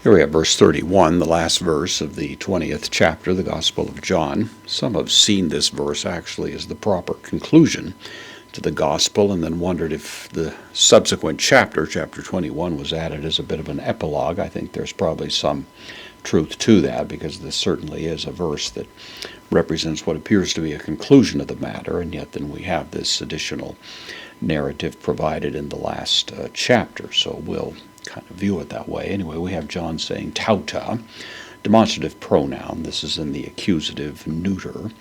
Here we have verse 31, the last verse of the 20th chapter of the Gospel of John. Some have seen this verse actually as the proper conclusion to the Gospel and then wondered if the subsequent chapter, chapter 21, was added as a bit of an epilogue. I think there's probably some truth to that, because this certainly is a verse that represents what appears to be a conclusion of the matter, and yet then we have this additional narrative provided in the last chapter, so we'll kind of view it that way. Anyway, we have John saying tauta, demonstrative pronoun. This is in the accusative neuter.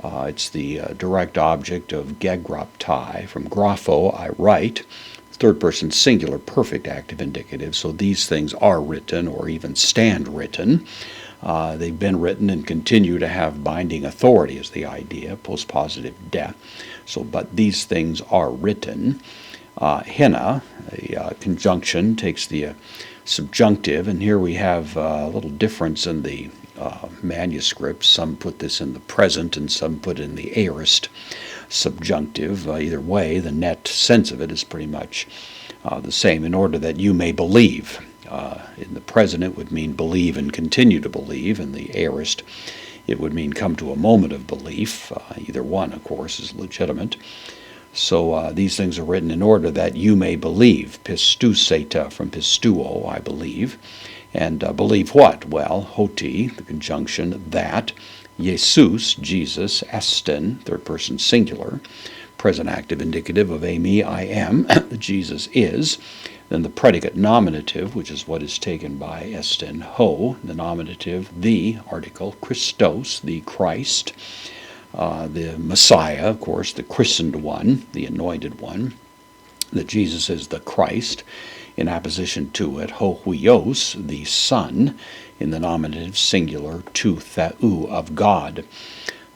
It's the direct object of gegraptai, from grapho, I write, third person singular perfect active indicative, so these things are written or even stand written. They've been written and continue to have binding authority is the idea, postpositive de. So, but these things are written. Hina, a conjunction, takes the subjunctive, and here we have a little difference in the manuscripts. Some put this in the present and some put in the aorist subjunctive. Either way, the net sense of it is pretty much the same. In order that you may believe. In the present, it would mean believe and continue to believe. In the aorist, it would mean come to a moment of belief. Either one, of course, is legitimate. So these things are written in order that you may believe. Pistuseta, from pistuo, I believe. And believe what? Well, hoti, the conjunction that. Jesus, Jesus, esten, third person singular. Present active indicative of eimi, I am, Jesus is. Then the predicate nominative, which is what is taken by esten, ho, the nominative, the article, Christos, the Christ. The Messiah, of course, the christened one, the anointed one, that Jesus is the Christ. In opposition to it, ho huios, the Son, in the nominative singular, to theou, of God.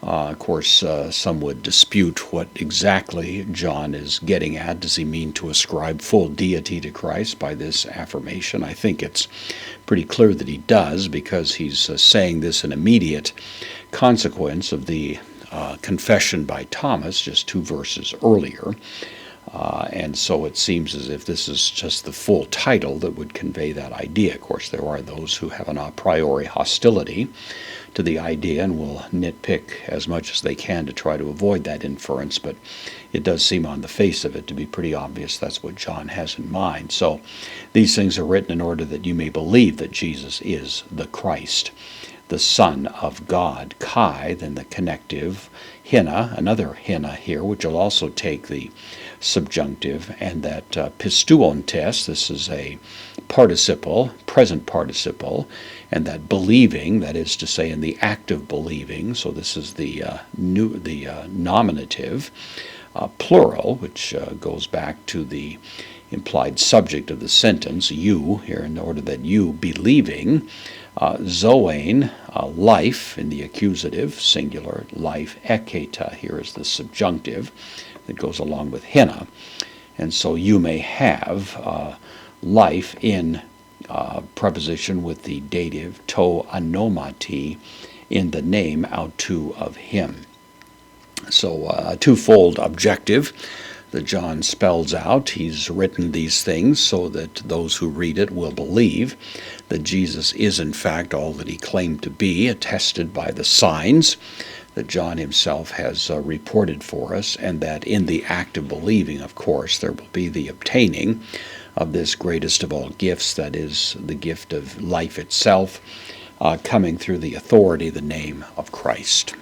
Of course, some would dispute what exactly John is getting at. Does he mean to ascribe full deity to Christ by this affirmation? I think it's pretty clear that he does, because he's saying this in immediate consequence of the confession by Thomas just 2 verses earlier. And so it seems as if this is just the full title that would convey that idea. Of course, there are those who have an a priori hostility to the idea and will nitpick as much as they can to try to avoid that inference, but it does seem on the face of it to be pretty obvious that's what John has in mind. So these things are written in order that you may believe that Jesus is the Christ, the Son of God. Kai, then the connective, hina, another hina here, which will also take the subjunctive, and that pistuontes, this is a participle, present participle, and that believing, that is to say in the act of believing, so this is the nominative, plural, which goes back to the implied subject of the sentence, you, here in order that you believing, zoein, life, in the accusative, singular, life, eketa, here is the subjunctive that goes along with hina. And so you may have life in preposition with the dative, to anomati, in the name, autou, of him. So a twofold objective that John spells out. He's written these things so that those who read it will believe that Jesus is in fact all that he claimed to be, attested by the signs that John himself has reported for us, and that in the act of believing, of course, there will be the obtaining of this greatest of all gifts, that is the gift of life itself, coming through the authority, the name of Christ.